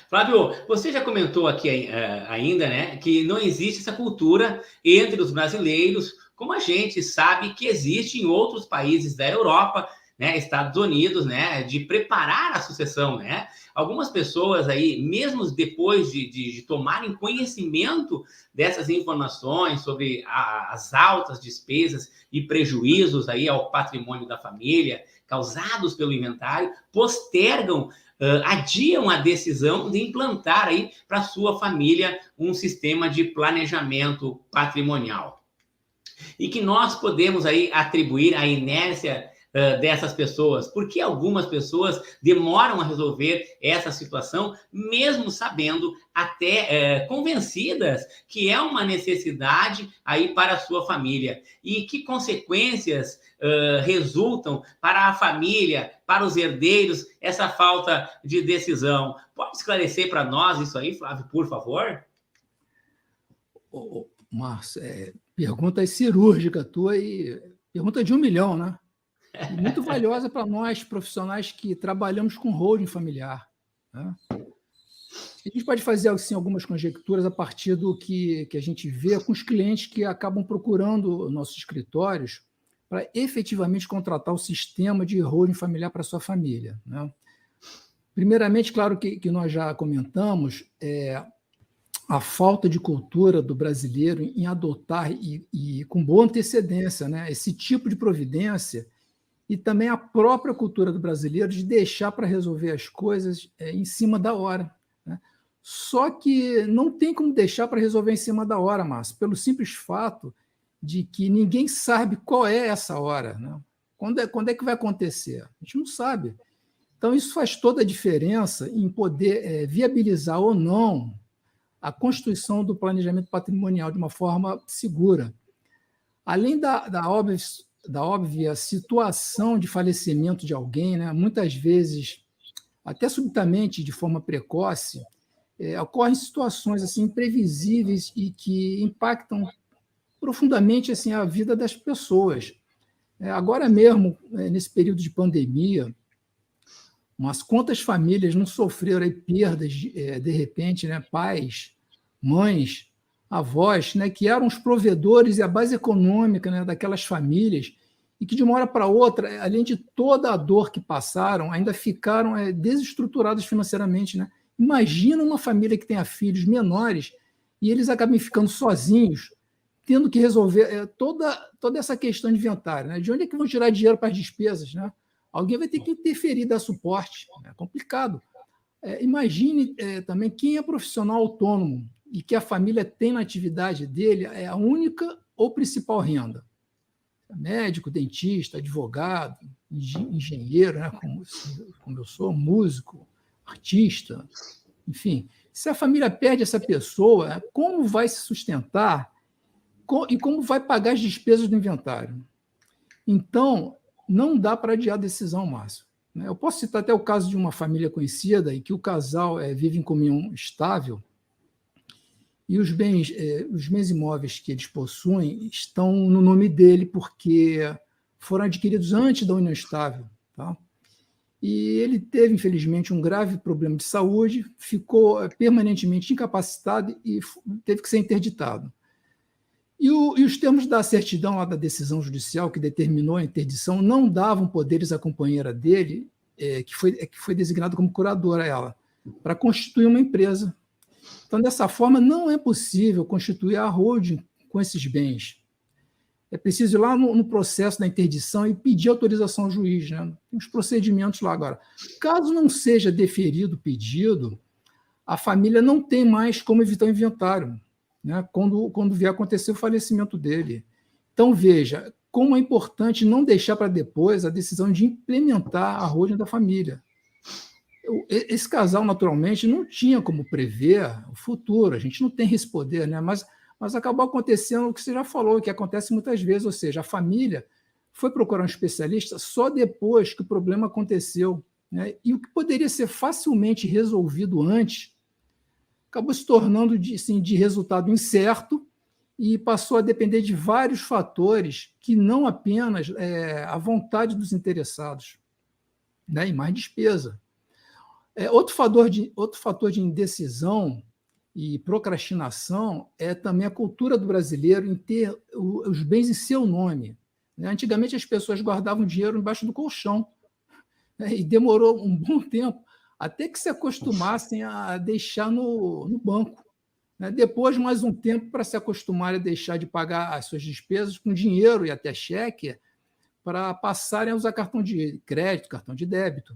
Flávio, você já comentou aqui ainda, né, que não existe essa cultura entre os brasileiros, como a gente sabe que existe em outros países da Europa, né, Estados Unidos, né, de preparar a sucessão, né? Algumas pessoas aí, mesmo depois de tomarem conhecimento dessas informações sobre as altas despesas e prejuízos aí ao patrimônio da família causados pelo inventário, postergam adiam a decisão de implantar aí para sua família um sistema de planejamento patrimonial. E que nós podemos aí atribuir a inércia dessas pessoas, porque algumas pessoas demoram a resolver essa situação, mesmo sabendo, até convencidas que é uma necessidade aí para a sua família. E que consequências resultam para a família, para os herdeiros, essa falta de decisão? Pode esclarecer para nós isso aí, Flávio, por favor? Márcio, pergunta cirúrgica tua e pergunta de 1 milhão, né? E muito valiosa para nós, profissionais que trabalhamos com holding familiar. Né? A gente pode fazer assim, algumas conjecturas a partir do que a gente vê com os clientes que acabam procurando nossos escritórios para efetivamente contratar o sistema de holding familiar para a sua família. Né? Primeiramente, claro que nós já comentamos, a falta de cultura do brasileiro em adotar e com boa antecedência, né, esse tipo de providência, e também a própria cultura do brasileiro de deixar para resolver as coisas em cima da hora. Né? Só que não tem como deixar para resolver em cima da hora, Márcio, pelo simples fato de que ninguém sabe qual é essa hora. Né? Quando é que vai acontecer? A gente não sabe. Então, isso faz toda a diferença em poder viabilizar ou não a constituição do planejamento patrimonial de uma forma segura. Além da óbvia situação de falecimento de alguém, né, muitas vezes, até subitamente, de forma precoce, ocorrem situações assim, imprevisíveis e que impactam profundamente assim, a vida das pessoas. Agora mesmo, nesse período de pandemia, mas quantas famílias não sofreram aí perdas, de repente, né? Pais, mães, avós, né? Que eram os provedores e a base econômica, né? Daquelas famílias, e que de uma hora para outra, além de toda a dor que passaram, ainda ficaram desestruturados financeiramente. Né? Imagina uma família que tenha filhos menores e eles acabem ficando sozinhos, tendo que resolver toda essa questão de inventário. Né? De onde é que vão tirar dinheiro para as despesas? Né? Alguém vai ter que interferir, dar suporte. É complicado. Imagine também quem é profissional autônomo e que a família tem na atividade dele a única ou principal renda. Médico, dentista, advogado, engenheiro, né, como eu sou, músico, artista, enfim. Se a família perde essa pessoa, como vai se sustentar e como vai pagar as despesas do inventário? Então, não dá para adiar a decisão, Márcio. Eu posso citar até o caso de uma família conhecida em que o casal vive em comunhão estável e os bens imóveis que eles possuem estão no nome dele porque foram adquiridos antes da união estável. Tá? E ele teve, infelizmente, um grave problema de saúde, ficou permanentemente incapacitado e teve que ser interditado. E os termos da certidão lá da decisão judicial que determinou a interdição não davam poderes à companheira dele, que foi designada como curadora ela, para constituir uma empresa. Então, dessa forma, não é possível constituir a holding com esses bens. É preciso ir lá no processo da interdição e pedir autorização ao juiz. Né? Tem os procedimentos lá agora. Caso não seja deferido o pedido, a família não tem mais como evitar o inventário, né, quando vier acontecer o falecimento dele. Então, veja, como é importante não deixar para depois a decisão de implementar a holding da família. Esse casal, naturalmente, não tinha como prever o futuro, a gente não tem esse poder, né, mas acabou acontecendo o que você já falou, que acontece muitas vezes, ou seja, a família foi procurar um especialista só depois que o problema aconteceu. Né, e o que poderia ser facilmente resolvido antes acabou se tornando de resultado incerto e passou a depender de vários fatores que não apenas a vontade dos interessados, né, e mais despesa. Outro fator de indecisão e procrastinação é também a cultura do brasileiro em ter os bens em seu nome. Antigamente, as pessoas guardavam dinheiro embaixo do colchão, né? E demorou um bom tempo até que se acostumassem a deixar no banco. Depois, mais um tempo para se acostumar a deixar de pagar as suas despesas com dinheiro e até cheque para passarem a usar cartão de crédito, cartão de débito.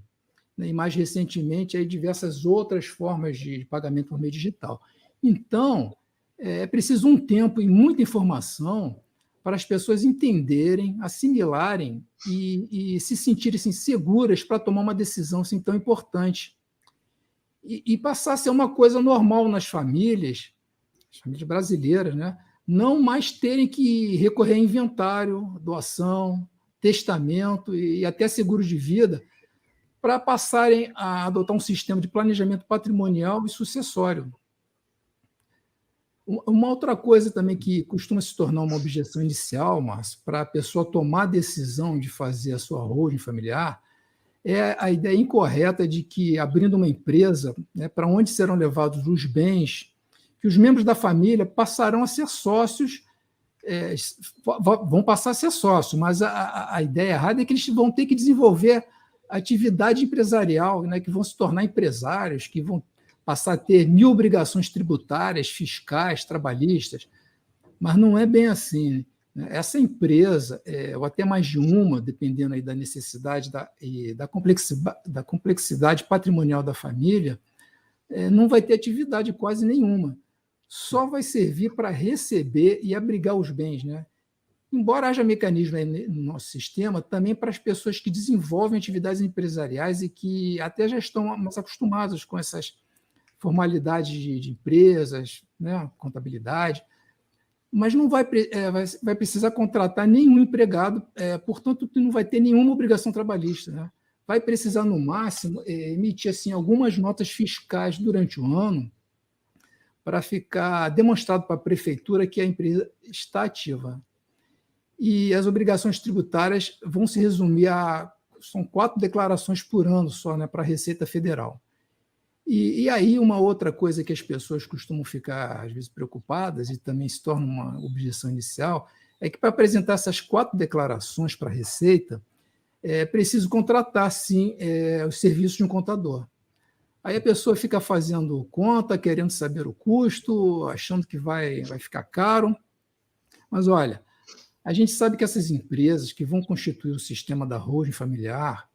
E, mais recentemente, aí, diversas outras formas de pagamento por meio digital. Então, é preciso um tempo e muita informação para as pessoas entenderem, assimilarem e se sentirem assim, seguras para tomar uma decisão assim, tão importante. E passar a ser uma coisa normal nas famílias, as famílias brasileiras, né? Não mais terem que recorrer a inventário, doação, testamento e até seguro de vida, para passarem a adotar um sistema de planejamento patrimonial e sucessório. Uma outra coisa também que costuma se tornar uma objeção inicial, Márcio, para a pessoa tomar a decisão de fazer a sua holding familiar, é a ideia incorreta de que, abrindo uma empresa, né, para onde serão levados os bens, que os membros da família passarão a ser sócios, vão passar a ser sócios, mas a ideia errada é que eles vão ter que desenvolver atividade empresarial, né, que vão se tornar empresários, que vão passar a ter 1000 obrigações tributárias, fiscais, trabalhistas, mas não é bem assim. Né? Essa empresa, ou até mais de uma, dependendo aí da necessidade da complexidade patrimonial da família, não vai ter atividade quase nenhuma. Só vai servir para receber e abrigar os bens, né? Embora haja mecanismos no nosso sistema também para as pessoas que desenvolvem atividades empresariais e que até já estão mais acostumadas com essas formalidades de empresas, né, contabilidade, mas não vai precisar contratar nenhum empregado, portanto, não vai ter nenhuma obrigação trabalhista. Né? Vai precisar, no máximo, emitir assim, algumas notas fiscais durante o ano para ficar demonstrado para a prefeitura que a empresa está ativa. E as obrigações tributárias vão se resumir são 4 declarações por ano só, né, para a Receita Federal. E aí uma outra coisa que as pessoas costumam ficar, às vezes, preocupadas e também se torna uma objeção inicial, é que para apresentar essas 4 declarações para a Receita, é preciso contratar, sim, os serviços de um contador. Aí a pessoa fica fazendo conta, querendo saber o custo, achando que vai ficar caro. Mas, olha, a gente sabe que essas empresas que vão constituir o sistema da holding familiar,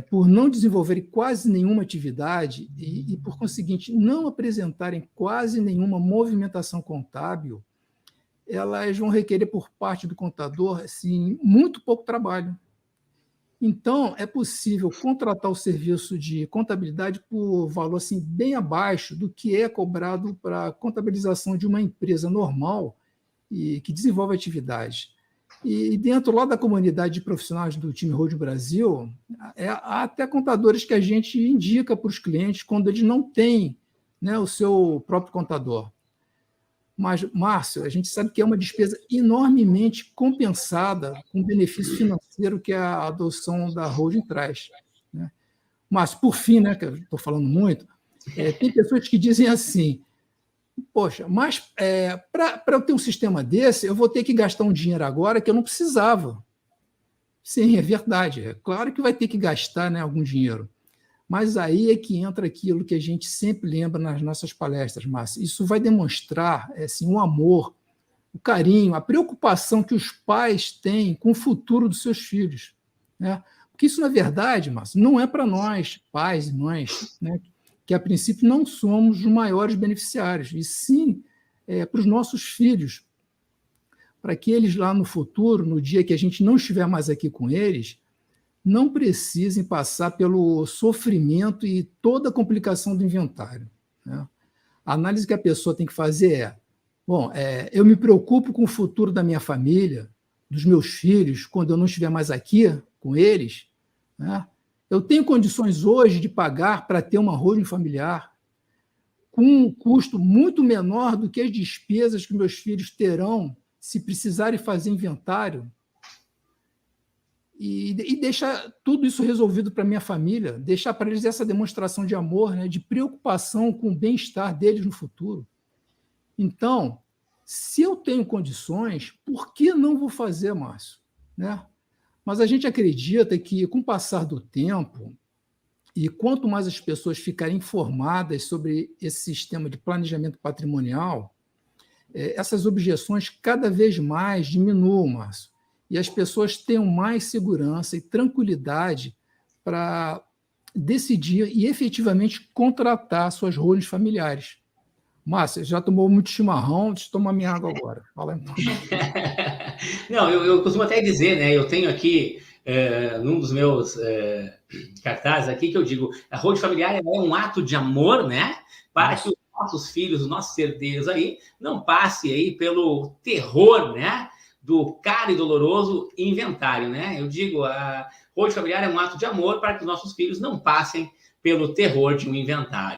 por não desenvolverem quase nenhuma atividade e, por conseguinte, não apresentarem quase nenhuma movimentação contábil, elas vão requerer por parte do contador assim, muito pouco trabalho. Então, é possível contratar o serviço de contabilidade por valor assim, bem abaixo do que é cobrado para a contabilização de uma empresa normal e que desenvolve atividade. E dentro lá da comunidade de profissionais do time Holding Brasil, há até contadores que a gente indica para os clientes quando eles não têm, né, o seu próprio contador. Mas, Márcio, a gente sabe que é uma despesa enormemente compensada com o benefício financeiro que a adoção da holding traz. Né? Mas, por fim, né, que eu estou falando muito, tem pessoas que dizem assim, poxa, mas para eu ter um sistema desse, eu vou ter que gastar um dinheiro agora que eu não precisava. Sim, é verdade. É claro que vai ter que gastar, né, algum dinheiro. Mas aí é que entra aquilo que a gente sempre lembra nas nossas palestras, Márcio. Isso vai demonstrar assim, o amor, o carinho, a preocupação que os pais têm com o futuro dos seus filhos. Né? Porque isso, na verdade, Márcio, não é para nós, pais e mães, né, que a princípio não somos os maiores beneficiários, e sim para os nossos filhos, para que eles lá no futuro, no dia que a gente não estiver mais aqui com eles, não precisem passar pelo sofrimento e toda a complicação do inventário. Né? A análise que a pessoa tem que fazer eu me preocupo com o futuro da minha família, dos meus filhos, quando eu não estiver mais aqui com eles. Né? Eu tenho condições hoje de pagar para ter uma holding familiar com um custo muito menor do que as despesas que meus filhos terão se precisarem fazer inventário. e deixar tudo isso resolvido para minha família, deixar para eles essa demonstração de amor, né, de preocupação com o bem-estar deles no futuro. Então, se eu tenho condições, por que não vou fazer, Márcio? Né? Mas a gente acredita que, com o passar do tempo, e quanto mais as pessoas ficarem informadas sobre esse sistema de planejamento patrimonial, essas objeções cada vez mais diminuam, Márcio, e as pessoas tenham mais segurança e tranquilidade para decidir e efetivamente contratar suas holdings familiares. Márcio, já tomou muito chimarrão, deixa eu tomar minha água agora. Fala aí. Não, eu costumo até dizer, né? Eu tenho aqui, num dos meus cartazes aqui, que eu digo, a holding familiar é um ato de amor, né? Para que os nossos filhos, os nossos herdeiros aí, não passem aí pelo terror, né? Do caro e doloroso inventário, né? Eu digo, a holding familiar é um ato de amor para que os nossos filhos não passem pelo terror de um inventário.